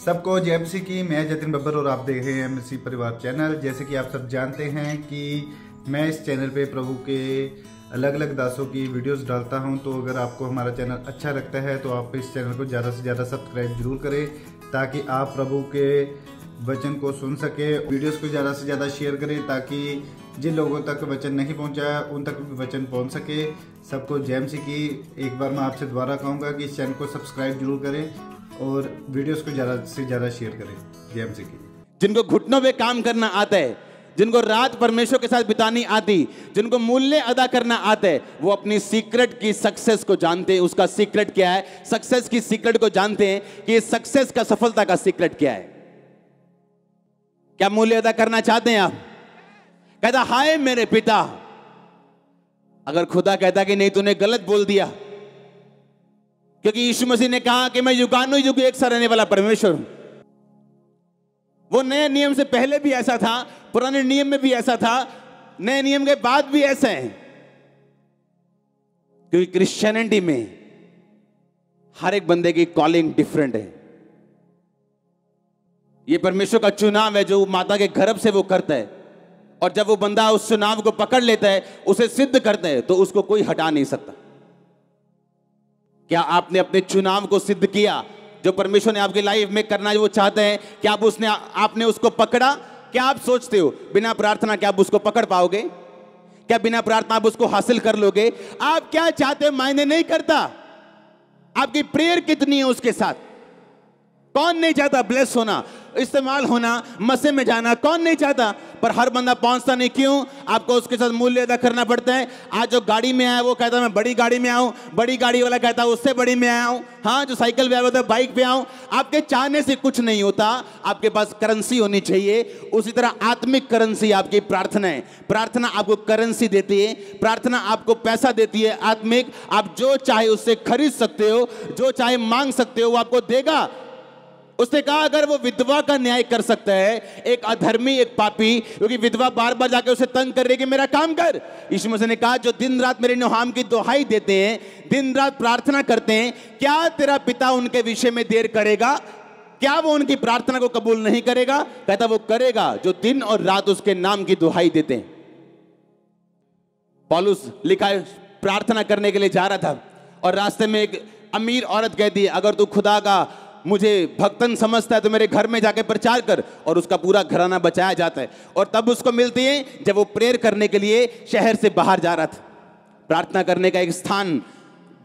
सबको जय मसीह की। मैं जतिन बब्बर और आप देख रहे हैं मसीह परिवार चैनल। जैसे कि आप सब जानते हैं कि मैं इस चैनल पे प्रभु के अलग अलग दासों की वीडियोस डालता हूं, तो अगर आपको हमारा चैनल अच्छा लगता है तो आप इस चैनल को ज़्यादा से ज़्यादा सब्सक्राइब जरूर करें, ताकि आप प्रभु के वचन को सुन सके। वीडियोस को ज़्यादा से ज़्यादा शेयर करें ताकि जिन लोगों तक वचन नहीं पहुंचा उन तक भी वचन पहुंच सके। सबको जय मसीह की। एक बार मैं आपसे दोबारा कहूँगा कि इस चैनल को सब्सक्राइब जरूर करें और वीडियोस को ज़्यादा से ज़्यादा शेयर करें। जय मसीह की। जिनको घुटनों पे काम करना आता है, जिनको रात परमेश्वर के साथ बितानी आती, जिनको मूल्य अदा करना आता है, वो अपनी सीक्रेट की सक्सेस को जानते हैं। उसका सीक्रेट क्या है? सक्सेस की सीक्रेट को जानते हैं कि सक्सेस का, सफलता का सीक्रेट क्या है। क्या मूल्य अदा करना चाहते हैं आप? कहता हाय मेरे पिता। अगर खुदा कहता कि नहीं तूने गलत बोल दिया, क्योंकि यीशु मसीह ने कहा कि मैं युगानुयुग एक सा रहने वाला परमेश्वर हूं। वो नए नियम से पहले भी ऐसा था, पुराने नियम में भी ऐसा था, नए नियम के बाद भी ऐसा है। क्योंकि क्रिश्चियनिटी में हर एक बंदे की कॉलिंग डिफरेंट है। ये परमेश्वर का चुनाव है जो माता के गर्भ से वो करता है, और जब वो बंदा उस चुनाव को पकड़ लेता है, उसे सिद्ध करता है, तो उसको कोई हटा नहीं सकता। क्या आपने अपने चुनाव को सिद्ध किया जो परमेश्वर ने आपकी लाइफ में करना वो चाहते हैं? क्या आपने उसको पकड़ा? क्या आप सोचते हो बिना प्रार्थना क्या आप उसको पकड़ पाओगे? क्या बिना प्रार्थना आप उसको हासिल कर लोगे? आप क्या चाहते हो मायने नहीं करता। आपकी प्रेयर कितनी है उसके साथ। कौन नहीं चाहता ब्लेस होना, इस्तेमाल होना, मसे में जाना? कौन नहीं चाहता? पर हर बंदा पहुंचता नहीं। क्यों? आपको उसके साथ मूल्य अदा करना पड़ता है। आज जो गाड़ी में आया वो कहता मैं बड़ी गाड़ी में आऊं, बड़ी गाड़ी वाला कहता उससे बड़ी में आया हूं। हाँ, जो साइकिल पे आया होता बाइक पे आऊं। आपके चाहने से कुछ नहीं होता, आपके पास करेंसी होनी चाहिए। उसी तरह आत्मिक करेंसी आपकी प्रार्थना है। प्रार्थना आपको करेंसी देती है, प्रार्थना आपको पैसा देती है आत्मिक। आप जो चाहे उससे खरीद सकते हो, जो चाहे मांग सकते हो, वो आपको देगा। उसने कहा अगर वो विधवा का न्याय कर सकता है, एक अधर्मी, एक पापी, क्योंकि विधवा बार बार जाके उसे तंग कर रही है कि मेरा काम कर। यीशु मसीह ने कहा जो दिन रात मेरे नाम की दुहाई देते हैं, दिन रात प्रार्थना करते हैं, क्या तेरा पिता उनके विषय में देर करेगा? क्या वो उनकी प्रार्थना को कबूल नहीं करेगा? कहता वो करेगा जो दिन और रात उसके नाम की दुहाई देते हैं। पौलुस लिखा है प्रार्थना करने के लिए जा रहा था और रास्ते में एक अमीर औरत कहती है अगर तू खुदा का मुझे भक्तन समझता है तो मेरे घर में जाके प्रचार कर, और उसका पूरा घराना बचाया जाता है। और तब उसको मिलती है जब वो प्रेयर करने के लिए शहर से बाहर जा रहा था, प्रार्थना करने का एक स्थान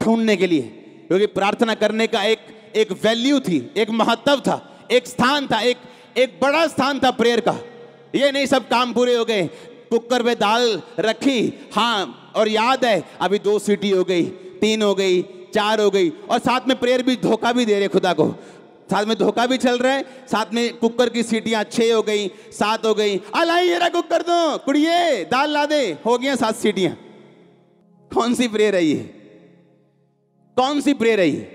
ढूंढने के लिए। क्योंकि प्रार्थना करने का एक वैल्यू थी, एक महत्व था, एक स्थान था, एक बड़ा स्थान था प्रेयर का। ये नहीं सब काम पूरे हो गए, कुकर में दाल रखी, हाँ, और याद है अभी 2 सीटी हो गई, 3 हो गई, 4 हो गई, और साथ में प्रेयर भी धोखा भी दे रहे खुदा को। साथ में धोखा भी चल रहा है, साथ में कुकर की सीटियां 6 हो गई, 7 हो गई। अलाई ये कुकर दो कुड़िए, दाल ला दे, हो गया 7 सीटियां। कौन सी प्रेयर है ये? कौन सी प्रेयर है ये?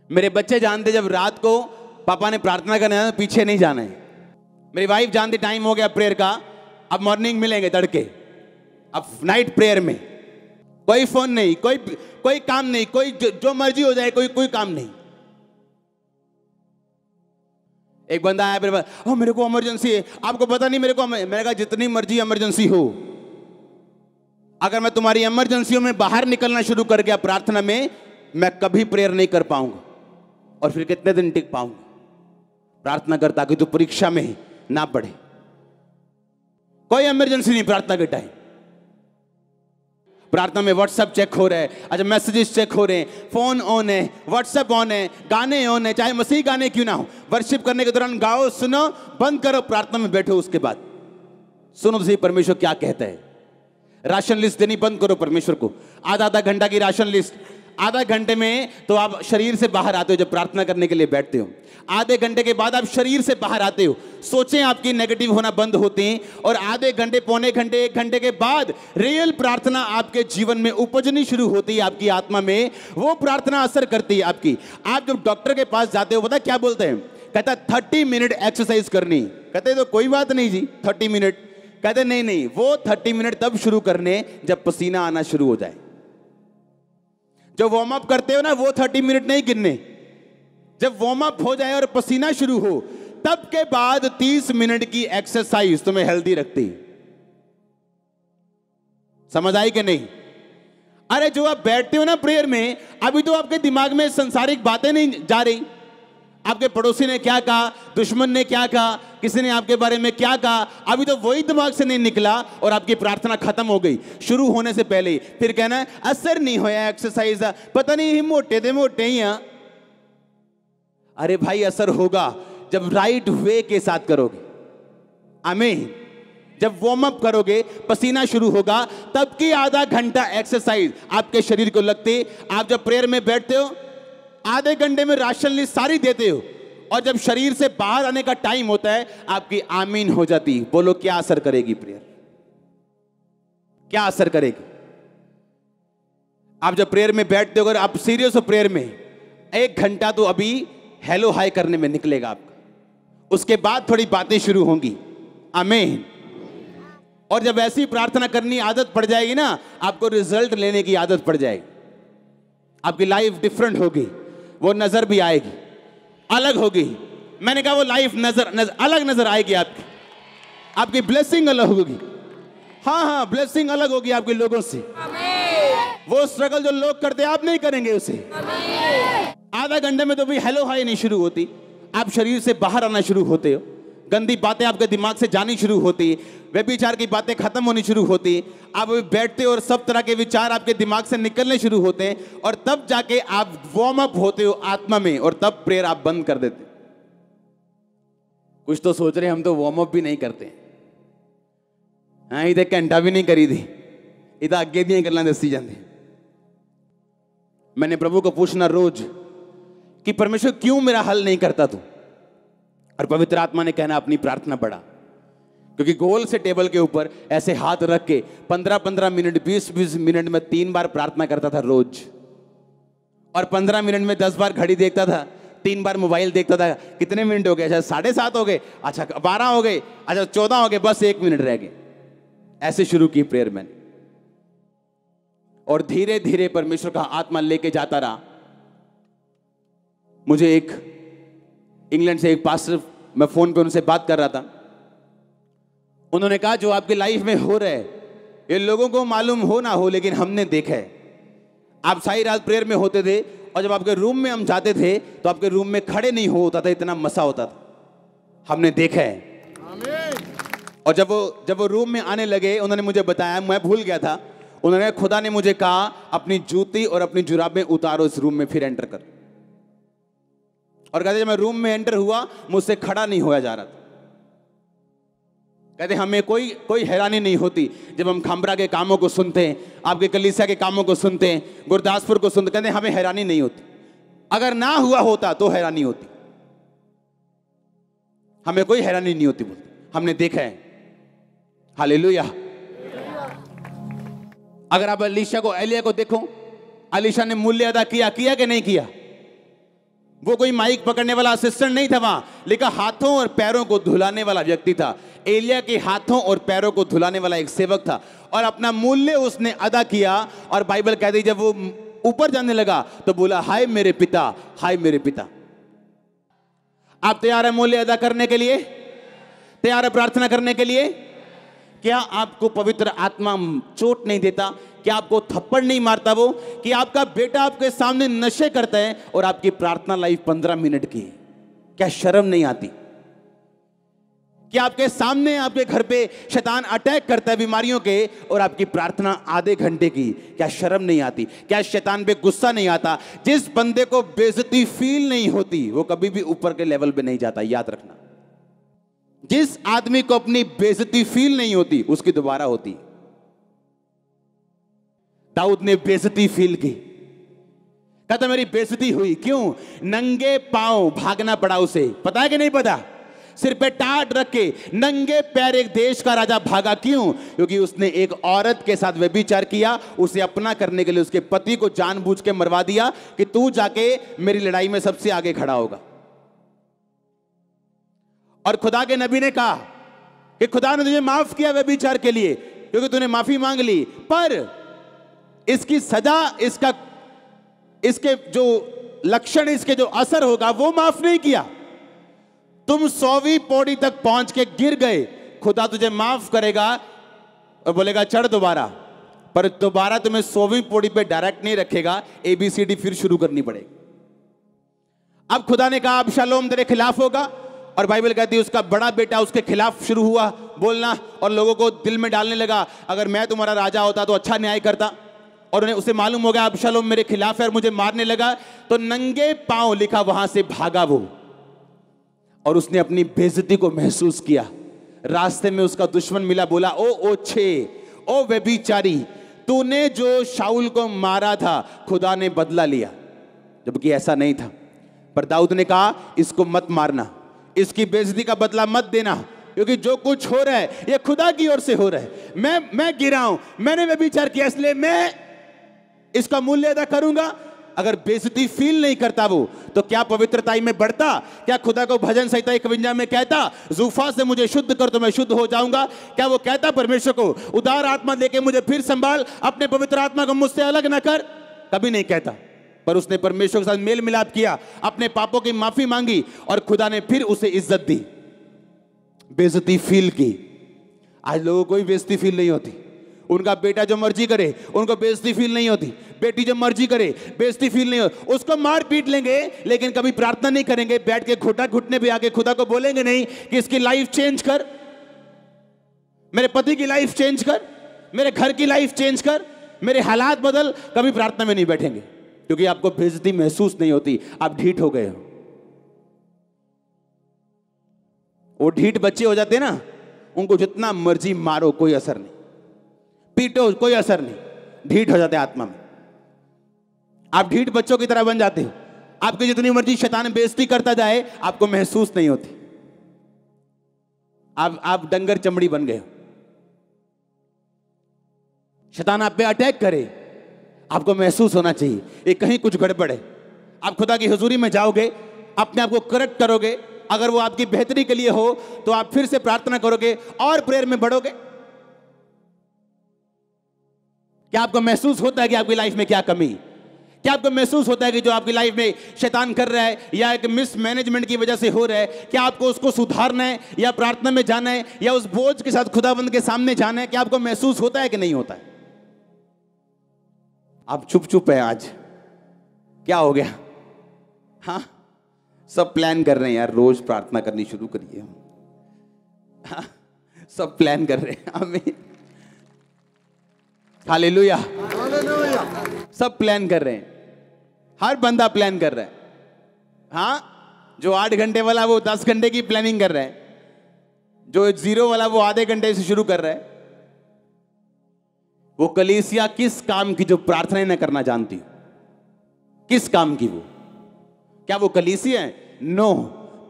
मेरे बच्चे जानते जब रात को पापा ने प्रार्थना करना है पीछे नहीं जाना है। मेरी वाइफ जानती टाइम हो गया प्रेयर का, अब मॉर्निंग मिलेंगे तड़के, अब नाइट प्रेयर में कोई फोन नहीं, कोई काम नहीं, कोई जो मर्जी हो जाए, कोई काम नहीं। एक बंदा आया मेरे पास, मेरे को इमरजेंसी है। आपको पता नहीं मेरे को? मैंने कहा जितनी मर्जी इमरजेंसी हो, अगर मैं तुम्हारी इमरजेंसियों में बाहर निकलना शुरू कर गया प्रार्थना में, मैं कभी प्रेयर नहीं कर पाऊंगा, और फिर कितने दिन टिक पाऊंगा? प्रार्थना कर ताकि तू परीक्षा में ना पढ़े। कोई इमरजेंसी नहीं प्रार्थना के टाइम। प्रार्थना में व्हाट्सएप चेक हो रहा है, अच्छा मैसेजेस चेक हो रहे हैं, फोन ऑन है, व्हाट्सएप ऑन है, गाने ऑन है, चाहे मसीह गाने क्यों ना हो। वर्शिप करने के दौरान गाओ, सुनो, बंद करो, प्रार्थना में बैठो, उसके बाद सुनो तो सही परमेश्वर क्या कहता है। राशन लिस्ट देनी बंद करो परमेश्वर को। आधा घंटा की राशन लिस्ट, आधा घंटे में तो आप शरीर से बाहर आते हो जब प्रार्थना करने के लिए बैठते हो। आधे घंटे के बाद आप शरीर से बाहर आते हो, सोचें आपकी नेगेटिव होना बंद होती हैं, और आधे घंटे, पौने घंटे, 1 घंटे के बाद रियल प्रार्थना आपके जीवन में उपजनी शुरू होती है, आपकी आत्मा में वो प्रार्थना असर करती है आपकी। आप जब डॉक्टर के पास जाते हो, पता क्या बोलते हैं? कहता 30 मिनट एक्सरसाइज करनी। कहते तो कोई बात नहीं जी, 30 मिनट। कहते नहीं, वो 30 मिनट तब शुरू करने जब पसीना आना शुरू हो जाए। जो वार्म अप करते हो ना, वो 30 मिनट नहीं गिनने, जब वार्म अप हो जाए और पसीना शुरू हो, तब के बाद 30 मिनट की एक्सरसाइज तुम्हें हेल्दी रखती। समझ आई कि नहीं? अरे जो आप बैठते हो ना प्रेयर में, अभी तो आपके दिमाग में सांसारिक बातें नहीं जा रही। आपके पड़ोसी ने क्या कहा, दुश्मन ने क्या कहा, किसी ने आपके बारे में क्या कहा, अभी तो वही दिमाग से नहीं निकला और आपकी प्रार्थना खत्म हो गई शुरू होने से पहले ही। फिर कहना है असर नहीं होया एक्सरसाइज, पता नहीं मोटे थे मोटे ही। अरे भाई असर होगा जब राइट वे के साथ करोगे। आमीन। जब वार्म अप करोगे, पसीना शुरू होगा, तब की आधा घंटा एक्सरसाइज आपके शरीर को लगती। आप जब प्रेयर में बैठते हो, आधे घंटे में राशन लिस्ट सारी देते हो, और जब शरीर से बाहर आने का टाइम होता है, आपकी आमीन हो जाती। बोलो क्या असर करेगी प्रेयर? क्या असर करेगी? आप जब प्रेयर में बैठते हो, अगर आप सीरियस हो प्रेयर में, 1 घंटा तो अभी हेलो हाय करने में निकलेगा आपका। उसके बाद थोड़ी बातें शुरू होंगी। आमीन। और जब ऐसी प्रार्थना करनी आदत पड़ जाएगी ना, आपको रिजल्ट लेने की आदत पड़ जाएगी। आपकी लाइफ डिफरेंट होगी, वो नजर भी आएगी, अलग होगी। मैंने कहा वो लाइफ अलग नजर आएगी आपकी ब्लेसिंग अलग होगी। हाँ, ब्लेसिंग अलग होगी आपके लोगों से। वो स्ट्रगल जो लोग करते आप नहीं करेंगे उसे। आधा घंटे में तो भी हेलो हाय नहीं शुरू होती, आप शरीर से बाहर आना शुरू होते हो, गंदी बातें आपके दिमाग से जानी शुरू होती, व्यभिचार की बातें खत्म होनी शुरू होती। आप बैठते हो और सब तरह के विचार आपके दिमाग से निकलने शुरू होते हैं, और तब जाके आप वार्म अप होते हो आत्मा में, और तब प्रेयर आप बंद कर देते। कुछ तो सोच रहे हम तो वार्म अप भी नहीं करते। हाँ, इधर घंटा भी नहीं करी थी, इधर आगे दियां गल्लां दसी जाती। मैंने प्रभु को पूछना रोज कि परमेश्वर क्यों मेरा हल नहीं करता तू? और पवित्र आत्मा ने कहना अपनी प्रार्थना बढ़ा। क्योंकि गोल से टेबल के ऊपर ऐसे हाथ रख के 15-15 मिनट 20-20 मिनट में 3 बार प्रार्थना करता था रोज, और 15 मिनट में 10 बार घड़ी देखता था, 3 बार मोबाइल देखता था। कितने मिनट हो गए? अच्छा 7:30 हो गए, अच्छा 12 हो गए, अच्छा 14 हो गए, बस 1 मिनट रह गए। ऐसे शुरू की प्रेयर मैंने, और धीरे धीरे परमेश्वर का आत्मा लेके जाता रहा। मुझे एक इंग्लैंड से एक पास्टर, मैं फोन पे उनसे बात कर रहा था, उन्होंने कहा जो आपकी लाइफ में हो रहा है ये लोगों को मालूम हो ना हो, लेकिन हमने देखा है। आप सारी रात प्रेयर में होते थे, और जब आपके रूम में हम जाते थे तो आपके रूम में खड़े नहीं होता था, इतना मसा होता था। हमने देखा है। और जब वो रूम में आने लगे, उन्होंने मुझे बताया, मैं भूल गया था, उन्होंने खुदा ने मुझे कहा अपनी जूती और अपनी जुराबें उतारो, इस रूम में फिर एंटर कर। और कहते जब मैं रूम में एंटर हुआ, मुझसे खड़ा नहीं होया जा रहा था। कहते हमें कोई हैरानी नहीं होती जब हम खामरा के कामों को सुनते हैं, आपके कलीसिया के कामों को सुनते हैं, गुरदासपुर को सुनते, कहते हमें हैरानी नहीं होती। अगर ना हुआ होता तो हैरानी होती, हमें कोई हैरानी नहीं होती, बोलते हमने देखा है। हालेलुया। अगर आप एलिया को देखो, एलीशा ने मूल्य अदा किया कि नहीं किया? वो कोई माइक पकड़ने वाला असिस्टेंट नहीं था, वहां लेकिन हाथों और पैरों को धुलाने वाला व्यक्ति था। एलिया के हाथों और पैरों को धुलाने वाला एक सेवक था, और अपना मूल्य उसने अदा किया। और बाइबल कहती जब वो ऊपर जाने लगा तो बोला हाय मेरे पिता, हाय मेरे पिता। आप तैयार है मूल्य अदा करने के लिए? तैयार है प्रार्थना करने के लिए? क्या आपको पवित्र आत्मा चोट नहीं देता? क्या आपको थप्पड़ नहीं मारता वो? कि आपका बेटा आपके सामने नशे करता है और आपकी प्रार्थना लाइफ 15 मिनट की? क्या शर्म नहीं आती? क्या आपके सामने आपके घर पे शैतान अटैक करता है बीमारियों के, और आपकी प्रार्थना आधे घंटे की? क्या शर्म नहीं आती? क्या शैतान पे गुस्सा नहीं आता? जिस बंदे को बेइज्जती फील नहीं होती वो कभी भी ऊपर के लेवल पे नहीं जाता, याद रखना। जिस आदमी को अपनी बेइज्जती फील नहीं होती उसकी दोबारा होती। दाऊद ने बेइज्जती फील की, कहता मेरी बेइज्जती हुई। क्यों? नंगे पांव भागना पड़ा उसे। पता है कि नहीं पता? सिर पे टाट रख के नंगे पैर एक देश का राजा भागा। क्यों? क्योंकि उसने एक औरत के साथ व्यभिचार किया, उसे अपना करने के लिए उसके पति को जानबूझ के मरवा दिया कि तू जाके मेरी लड़ाई में सबसे आगे खड़ा होगा। और खुदा के नबी ने कहा कि खुदा ने तुझे माफ किया व्यभिचार के लिए क्योंकि तूने माफी मांग ली, पर इसकी सजा, इसके जो लक्षण, इसके जो असर होगा वो माफ नहीं किया। तुम 100वीं पौड़ी तक पहुंच के गिर गए, खुदा तुझे माफ करेगा और बोलेगा चढ़ दोबारा, पर दोबारा तुम्हें 100वीं पौड़ी पे डायरेक्ट नहीं रखेगा, ABCD फिर शुरू करनी पड़ेगी। अब खुदा ने कहा अबशालोम तेरे खिलाफ होगा, और बाइबल कहती है उसका बड़ा बेटा उसके खिलाफ शुरू हुआ बोलना, और लोगों को दिल में डालने लगा अगर मैं तुम्हारा राजा होता तो अच्छा न्याय करता। और उन्हें उसे मालूम हो गया अबशालोम मेरे खिलाफ है और मुझे मारने लगा, तो नंगे पांव लिखा वहां से भागा वो, और उसने अपनी बेइज्जती को महसूस किया। रास्ते में उसका दुश्मन मिला, बोला ओ ओछे, ओ व्यभिचारी, तूने जो शाऊल को मारा था खुदा ने बदला लिया, जबकि ऐसा नहीं था। पर दाऊद ने कहा इसको मत मारना, इसकी बेइज्जती का बदला मत देना, क्योंकि जो कुछ हो रहा है ये खुदा की ओर से हो रहा है। मैं गिरा हूं, मैंने व्यभिचार किया, इसलिए मैं इसका मूल्य अदा करूंगा। अगर बेइज्जती फील नहीं करता वो, तो क्या पवित्रता में बढ़ता? क्या खुदा को भजन संहिता 51 में कहता जूफा से मुझे शुद्ध कर तो मैं शुद्ध हो जाऊंगा? क्या वो कहता परमेश्वर को उदार आत्मा देके मुझे फिर संभाल, अपने पवित्र आत्मा को मुझसे अलग ना कर? कभी नहीं कहता। पर उसने परमेश्वर के साथ मेल मिलाप किया, अपने पापों की माफी मांगी, और खुदा ने फिर उसे इज्जत दी, बेइज्जती फील की। आज लोगों को बेइज्जती फील नहीं होती, उनका बेटा जो मर्जी करे उनको बेइज्जती फील नहीं होती, बेटी जो मर्जी करे बेइज्जती फील नहीं होती। उसको मार पीट लेंगे लेकिन कभी प्रार्थना नहीं करेंगे, बैठ के घुटने पे आके खुदा को बोलेंगे नहीं कि इसकी लाइफ चेंज कर, मेरे पति की लाइफ चेंज कर, मेरे घर की लाइफ चेंज कर, मेरे हालात बदल। कभी प्रार्थना में नहीं बैठेंगे, क्योंकि आपको बेइज्जती महसूस नहीं होती, आप ढीठ हो गए हो। वो ढीठ बच्चे हो जाते ना, उनको जितना मर्जी मारो कोई असर नहीं, पीटो कोई असर नहीं, ढीठ हो जाते आत्मा में। आप ढीठ बच्चों की तरह बन जाते हो, आपकी जितनी मर्जी शैतान बेइज्जती करता जाए आपको महसूस नहीं होती, आप डंगर चमड़ी बन गए हो। शैतान आप पे अटैक करे, आपको महसूस होना चाहिए ये कहीं कुछ गड़बड़ है। आप खुदा की हुजूरी में जाओगे, अपने आप को करेक्ट करोगे, अगर वो आपकी बेहतरी के लिए हो तो आप फिर से प्रार्थना करोगे और प्रेयर में बढ़ोगे। क्या आपको महसूस होता है कि आपकी लाइफ में क्या कमी? क्या आपको महसूस होता है कि जो आपकी लाइफ में शैतान कर रहा है या एक मिसमैनेजमेंट की वजह से हो रहा है, क्या आपको उसको सुधारना है या प्रार्थना में जाना है या उस बोझ के साथ खुदाबंद के सामने जाना है? क्या आपको महसूस होता है कि नहीं होता है? आप चुप चुप है आज, क्या हो गया? हाँ, सब प्लान कर रहे हैं यार, रोज प्रार्थना करनी शुरू करिए हम। हाँ, सब प्लान कर रहे हैं। आमीन, हालेलुया, सब प्लान कर रहे हैं, हर बंदा प्लान कर रहा है। हाँ, जो 8 घंटे वाला वो 10 घंटे की प्लानिंग कर रहा है, जो 0 वाला वो आधे घंटे से शुरू कर रहा है। वो कलीसिया किस काम की जो प्रार्थना न करना जानती, किस काम की? वो क्या वो कलीसिया है? नो।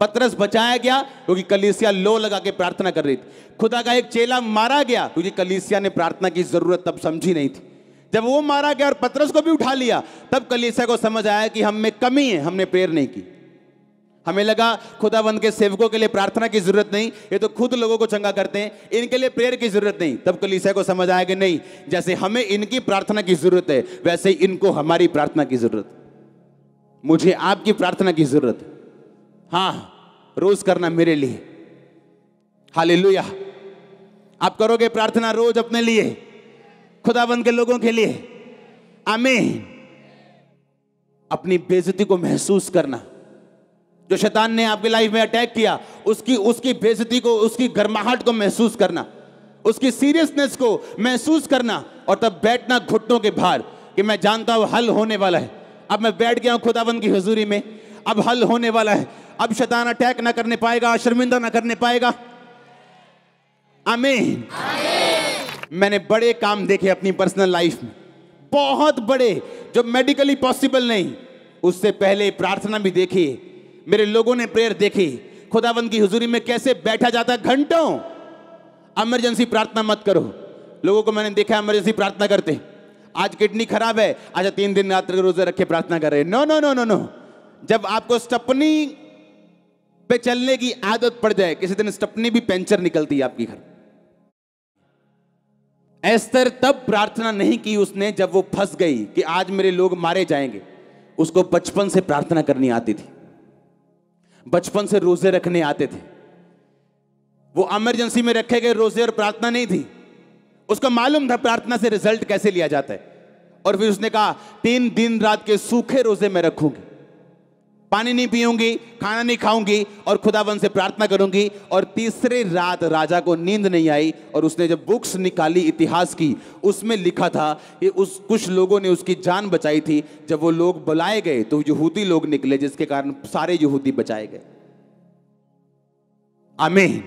पतरस बचाया गया क्योंकि कलीसिया लो लगा के प्रार्थना कर रही थी। खुदा का एक चेला मारा गया क्योंकि कलीसिया ने प्रार्थना की जरूरत तब समझी नहीं थी। जब वो मारा गया और पतरस को भी उठा लिया, तब कलीसिया को समझ आया कि हम में कमी है, हमने प्रेयर नहीं की। हमें लगा खुदाबंद के सेवकों के लिए प्रार्थना की जरूरत नहीं, ये तो खुद लोगों को चंगा करते हैं, इनके लिए प्रेयर की जरूरत नहीं। तब कलीसिया को समझ आया कि नहीं, जैसे हमें इनकी प्रार्थना की जरूरत है वैसे ही इनको हमारी प्रार्थना की जरूरत है, मुझे आपकी प्रार्थना की जरूरत है। हाँ, रोज करना मेरे लिए। हालेलुया। आप करोगे प्रार्थना रोज अपने लिए, खुदाबंद के लोगों के लिए। आमीन। अपनी बेइज्जती को महसूस करना, जो शैतान ने आपकी लाइफ में अटैक किया उसकी बेइज्जती को, उसकी गर्माहट को महसूस करना, उसकी सीरियसनेस को महसूस करना, और तब बैठना घुटनों के भार कि मैं जानता हूं हल होने वाला है। अब मैं बैठ गया हूं खुदाबंद की हुजूरी में, अब हल होने वाला है, अब शैतान अटैक ना करने पाएगा, शर्मिंदा ना करने पाएगा। आमीन। मैंने बड़े काम देखे अपनी पर्सनल लाइफ में, बहुत बड़े, जो मेडिकली पॉसिबल नहीं। उससे पहले प्रार्थना भी देखी, मेरे लोगों ने प्रेयर देखी, खुदावंद की हुजूरी में कैसे बैठा जाता घंटों। इमरजेंसी प्रार्थना मत करो। लोगों को मैंने देखा इमरजेंसी प्रार्थना करते, आज किडनी खराब है, आज 3 दिन रात रोजे रख के प्रार्थना कर रहे। No no no no no. जब आपको स्टपनी पे चलने की आदत पड़ जाए, किसी दिन स्टपनी भी पंचर निकलती है आपकी घर। एस्तर तब प्रार्थना नहीं की उसने जब वो फंस गई कि आज मेरे लोग मारे जाएंगे। उसको बचपन से प्रार्थना करनी आती थी, बचपन से रोजे रखने आते थे। वो इमरजेंसी में रखे गए रोजे और प्रार्थना नहीं थी, उसको मालूम था प्रार्थना से रिजल्ट कैसे लिया जाता है। और फिर उसने कहा 3 दिन रात के सूखे रोजे में रखूंगी, पानी नहीं पीऊंगी, खाना नहीं खाऊंगी और खुदावन से प्रार्थना करूंगी। और तीसरे रात राजा को नींद नहीं आई और उसने जब बुक्स निकाली इतिहास की, उसमें लिखा था कि कुछ लोगों ने उसकी जान बचाई थी। जब वो लोग बुलाए गए तो यहूदी लोग निकले, जिसके कारण सारे यहूदी बचाए गए। आमीन।